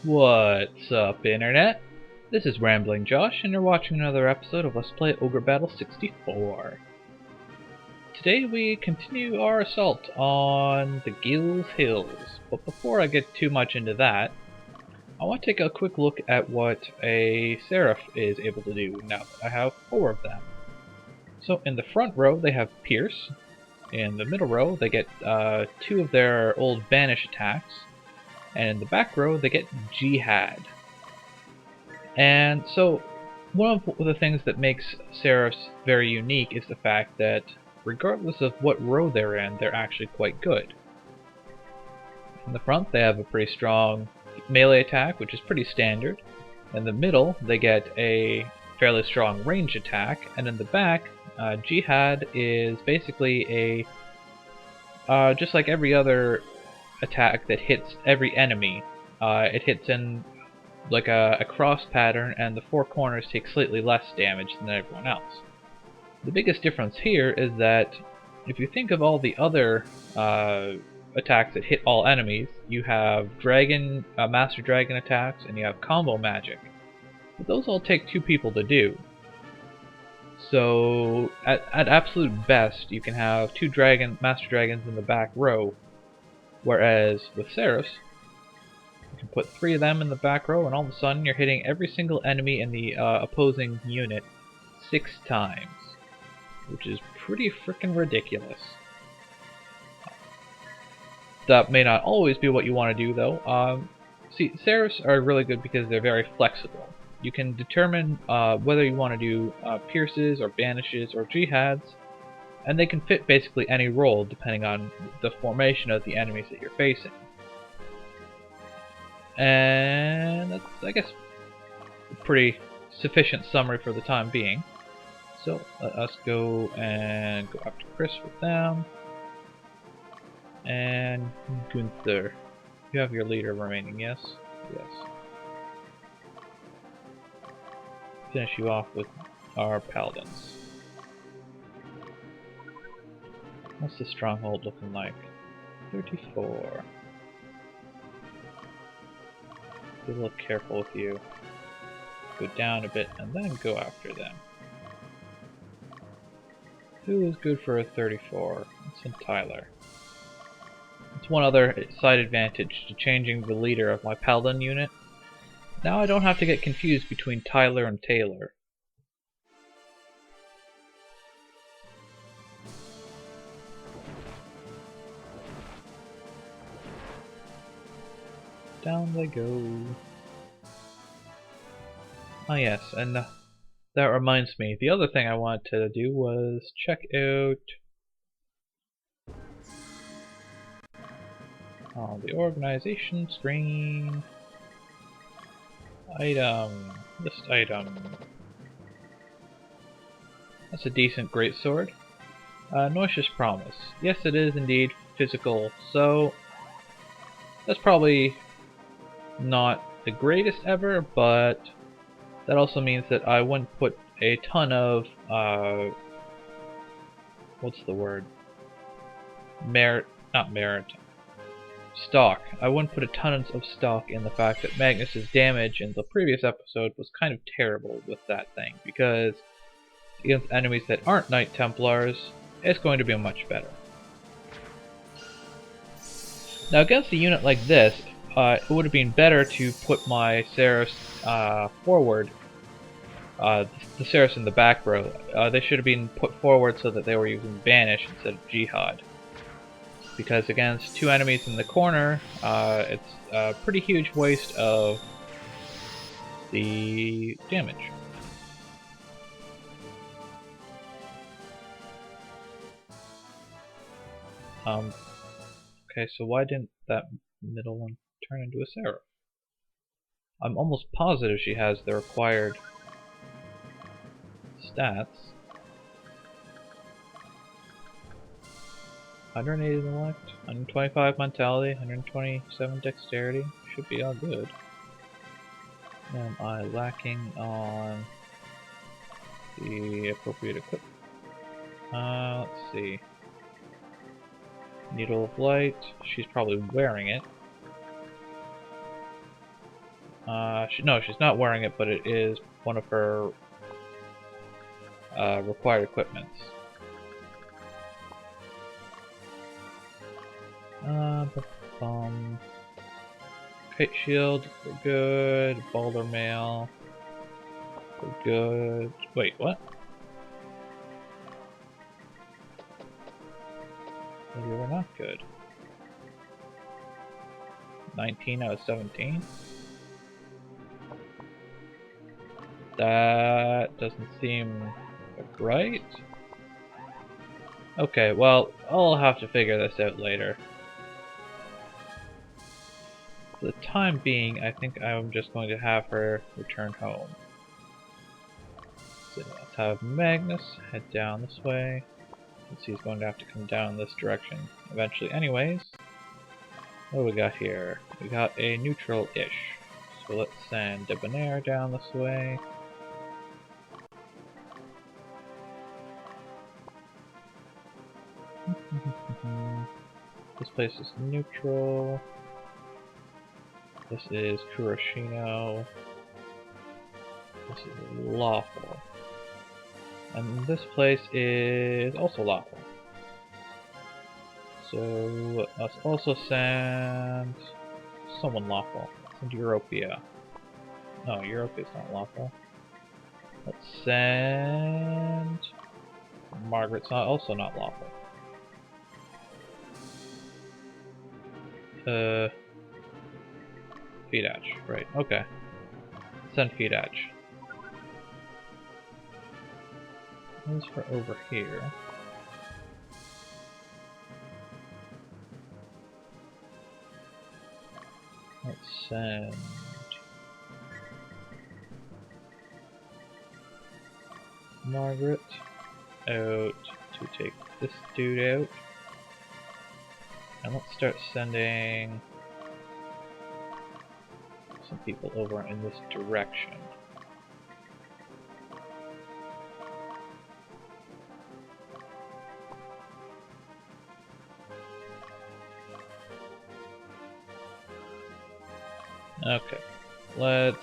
What's up, Internet? This is Rambling Josh, and you're watching another episode of Let's Play Ogre Battle 64. Today we continue our assault on the Gules Hills, but before I get too much into that, I want to take a quick look at what a serif is able to do now that I have 4 of them. So in the front row they have Pierce, in the middle row they get 2 of their old Banish attacks, and in the back row they get Jihad. And so one of the things that makes serifs very unique is the fact that regardless of what row they're in, they're actually quite good. In the front they have a pretty strong melee attack, which is pretty standard. In the middle they get a fairly strong range attack, and in the back Jihad is basically a just like every other attack that hits every enemy. It hits in like a cross pattern, and the 4 corners take slightly less damage than everyone else. The biggest difference here is that if you think of all the other attacks that hit all enemies, you have Master Dragon attacks, and you have combo magic. But those all take 2 people to do. So at absolute best, you can have 2 Master Dragons in the back row, whereas with serifs, you can put 3 of them in the back row, and all of a sudden you're hitting every single enemy in the opposing unit 6 times, which is pretty freaking ridiculous. That may not always be what you want to do, though. See, serifs are really good because they're very flexible. You can determine whether you want to do pierces or banishes or jihads, and they can fit basically any role depending on the formation of the enemies that you're facing. And that's, I guess, a pretty sufficient summary for the time being. So let us go and go after Chris with them. And Gunther. You have your leader remaining, yes? Yes. Finish you off with our paladins. What's the stronghold looking like? 34. Be a little careful with you. Go down a bit and then go after them. Who is good for a 34? It's Tyler. It's one other side advantage to changing the leader of my paladin unit. Now I don't have to get confused between Tyler and Taylor. Down they go. Ah yes, and that reminds me, the other thing I wanted to do was check out the organization screen. Item. List item. That's a decent greatsword. Noxious Promise. Yes, it is indeed physical, so that's probably not the greatest ever, but that also means that I wouldn't put a ton of what's the word? Stock. I wouldn't put a ton of stock in the fact that Magnus's damage in the previous episode was kind of terrible with that thing, because against enemies that aren't Knight Templars, it's going to be much better. Now against a unit like this, it would have been better to put my serifs forward. The serifs in the back row. They should have been put forward so that they were using Banish instead of Jihad. Because against 2 enemies in the corner, it's a pretty huge waste of the damage. Okay, so why didn't that middle one turn into a serif? I'm almost positive she has the required stats. 180 intellect, 125 mentality, 127 dexterity. Should be all good. Am I lacking on the appropriate equipment? Let's see. Needle of Light. She's probably wearing it. No, she's not wearing it, but it is one of her required equipments. Kite shield, we're good. Baldr Mail, we're good. Wait, what? Maybe we're not good. 19 out of 17? That doesn't seem right. Okay, well, I'll have to figure this out later. For the time being, I think I'm just going to have her return home. So let's have Magnus head down this way, since he's going to have to come down this direction eventually anyways. What do we got here? We got a neutral-ish. So let's send Debonair down this way. This place is neutral. This is Kurashino. This is lawful. And this place is also lawful. So let's also send someone lawful. Send Europia. No, Europia's not lawful. Let's send Margaret's also not lawful. Fidach, right, okay. Send Fidach. As for over here, let's send Margaret out to take this dude out. And let's start sending some people over in this direction. Okay, let's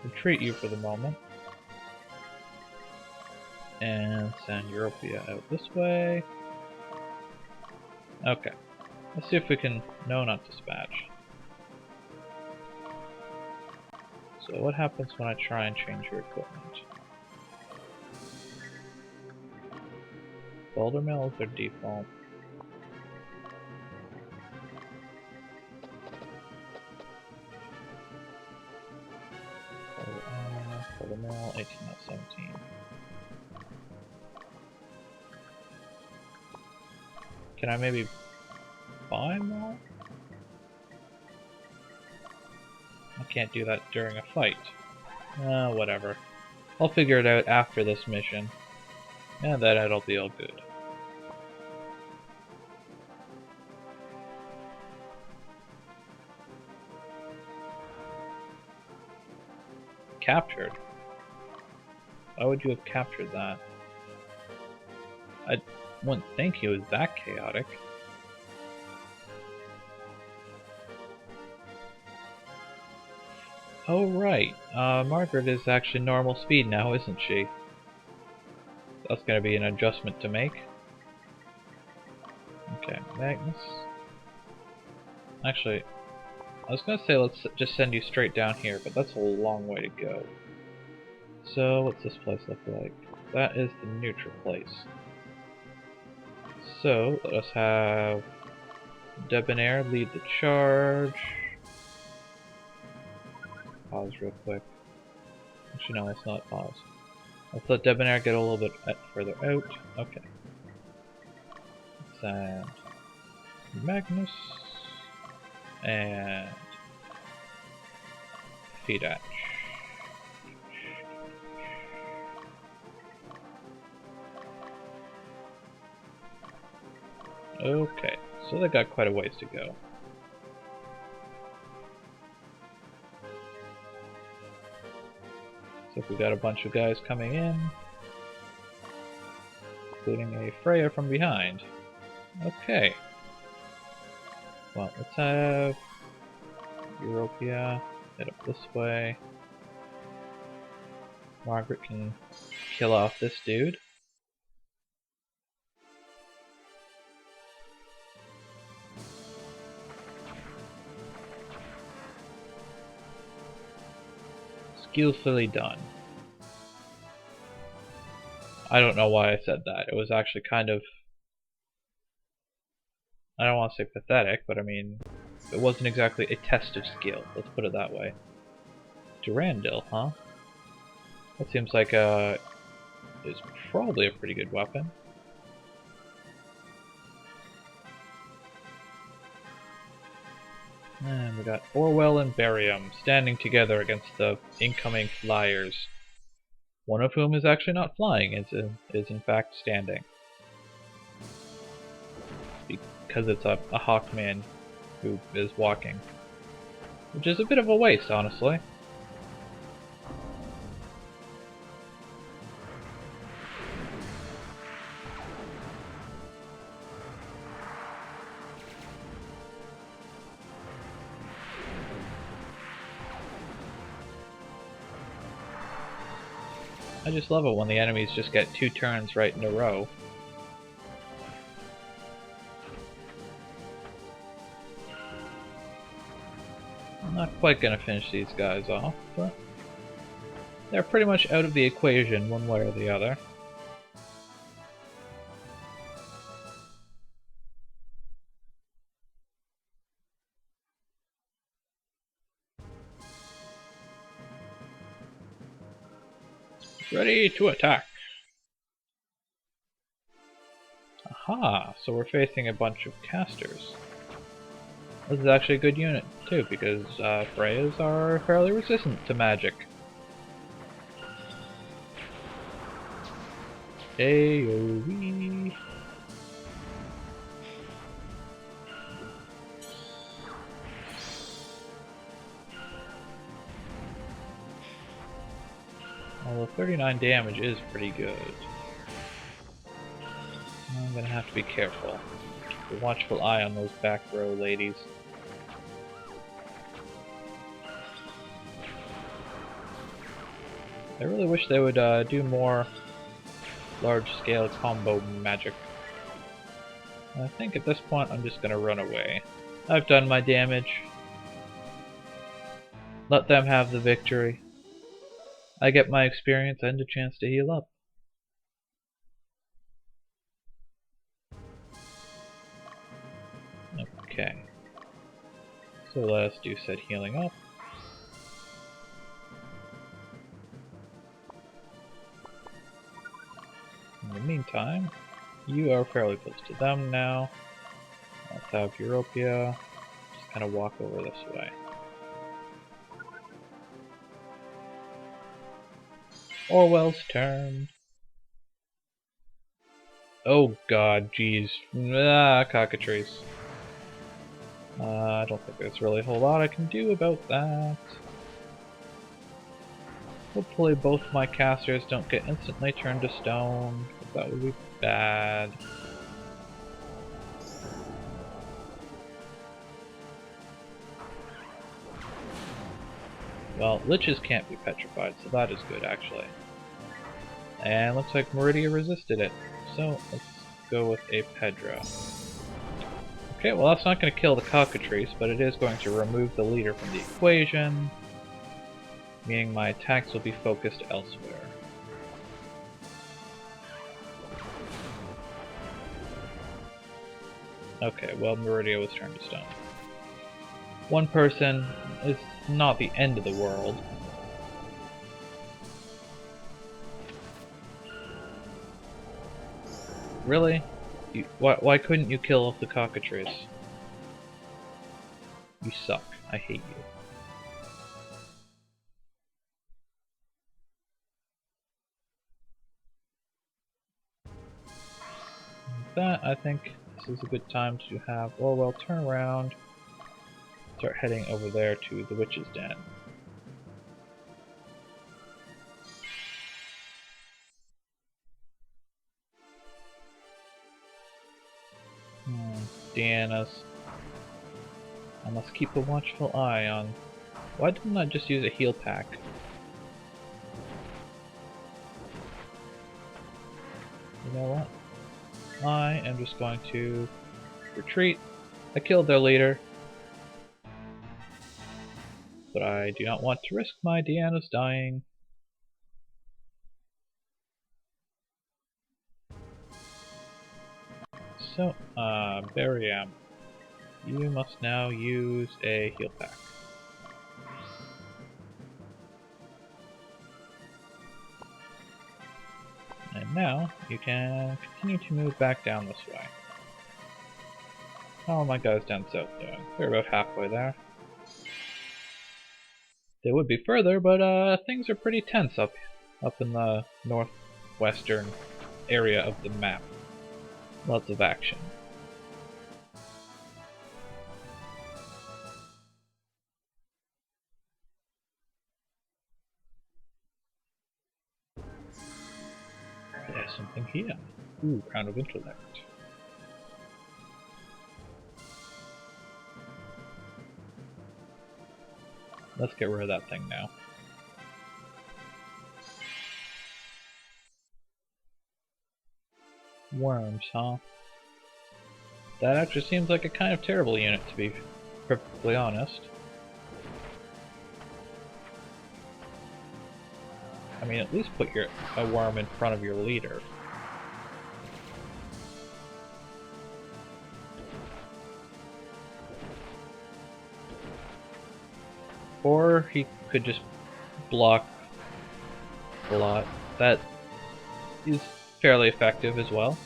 retreat you for the moment. And send Europia out this way. Okay, let's see if we can... No, not dispatch. So what happens when I try and change your equipment? Baldr Mails is their default. Baldr Mail, 18 out of 17. Can I maybe buy more? I can't do that during a fight. Whatever. I'll figure it out after this mission. And then it'll be all good. Captured? Why would you have captured that? I wouldn't think he was that chaotic. Oh right, Margaret is actually normal speed now, isn't she? That's gonna be an adjustment to make. Okay, Magnus. Actually, I was gonna say let's just send you straight down here, but that's a long way to go. So, what's this place look like? That is the neutral place. So, let us have Debonair lead the charge. Pause real quick. Actually, no, let's not pause. Let's let Debonair get a little bit further out. Okay. Send Magnus and Fidach. Okay, so they got quite a ways to go. So if we got a bunch of guys coming in, including a Freya from behind. Okay. Well, let's have Europia head up this way. Margaret can kill off this dude. Skillfully done. I don't know why I said that. It was actually kind of... I don't want to say pathetic, but I mean... It wasn't exactly a test of skill, let's put it that way. Durandal, huh? That seems like is probably a pretty good weapon. And we got Orwell and Barium standing together against the incoming flyers. One of whom is actually not flying, is in fact standing. Because it's a Hawkman who is walking. Which is a bit of a waste, honestly. I just love it when the enemies just get 2 turns right in a row. I'm not quite gonna finish these guys off, but they're pretty much out of the equation one way or the other. Ready to attack! Aha! So we're facing a bunch of casters. This is actually a good unit too, because Freyas are fairly resistant to magic. AoE. Although 39 damage is pretty good. I'm gonna have to be careful. Keep a watchful eye on those back row ladies. I really wish they would do more large-scale combo magic. I think at this point I'm just gonna run away. I've done my damage. Let them have the victory. I get my experience and a chance to heal up. Okay. So let us do said healing up. In the meantime, you are fairly close to them now. Let's have Europia just kind of walk over this way. Orwell's turn. Oh god, jeez. Ah, cockatrice. I don't think there's really a whole lot I can do about that. Hopefully both my casters don't get instantly turned to stone, because that would be bad. Well, liches can't be petrified, so that is good actually. And looks like Meridia resisted it, so let's go with a Pedro. Okay, well that's not going to kill the cockatrice, but it is going to remove the leader from the equation, meaning my attacks will be focused elsewhere. Okay, well Meridia was turned to stone. One person is not the end of the world. Really? Why couldn't you kill off the cockatrice? You suck. I hate you. With that, I think this is a good time to have Orwell turn around, start heading over there to the witch's den. Deanna's. I must keep a watchful eye on Why didn't I just use a heal pack? You know what? I am just going to retreat. I killed their leader. But I do not want to risk my Deanna's dying. So, Bariam, you must now use a heal pack. And now, you can continue to move back down this way. How are my guys down south doing? They're about halfway there. They would be further, but things are pretty tense up in the northwestern area of the map. Lots of action. There's something here. Ooh, Crown of Intellect. Let's get rid of that thing now. Worms, huh? That actually seems like a kind of terrible unit, to be perfectly honest. I mean, at least put a worm in front of your leader. Or he could just block a lot. That is fairly effective as well.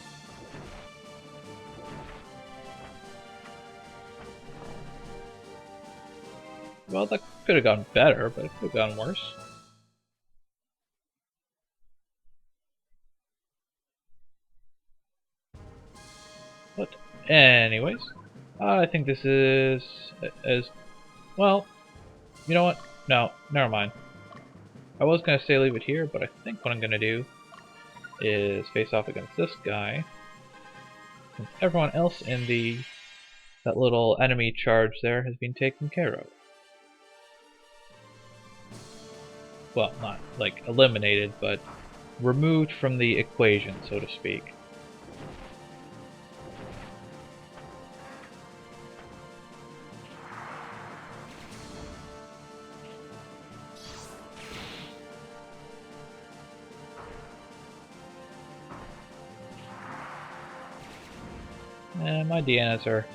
Well, that could have gone better, but it could have gone worse. But anyways, I think this is as well. You know what? No, never mind. I was gonna say leave it here, but I think what I'm gonna do is face off against this guy. Since everyone else in that little enemy charge there has been taken care of. Well, not like eliminated, but removed from the equation, so to speak. And my Deannas are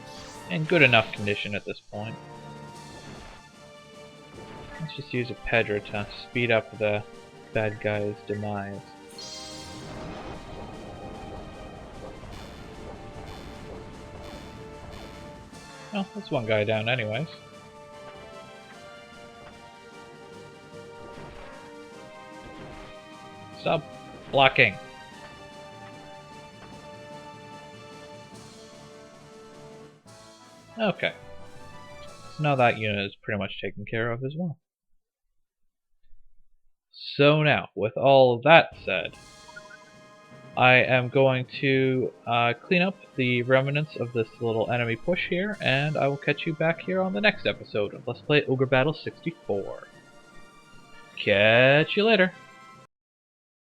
in good enough condition at this point. Let's just use a Pedra to speed up the bad guy's demise. Oh, that's one guy down anyways. Stop blocking. Okay. So now that unit is pretty much taken care of as well. So now, with all of that said, I am going to clean up the remnants of this little enemy push here, and I will catch you back here on the next episode of Let's Play Ogre Battle 64. Catch you later!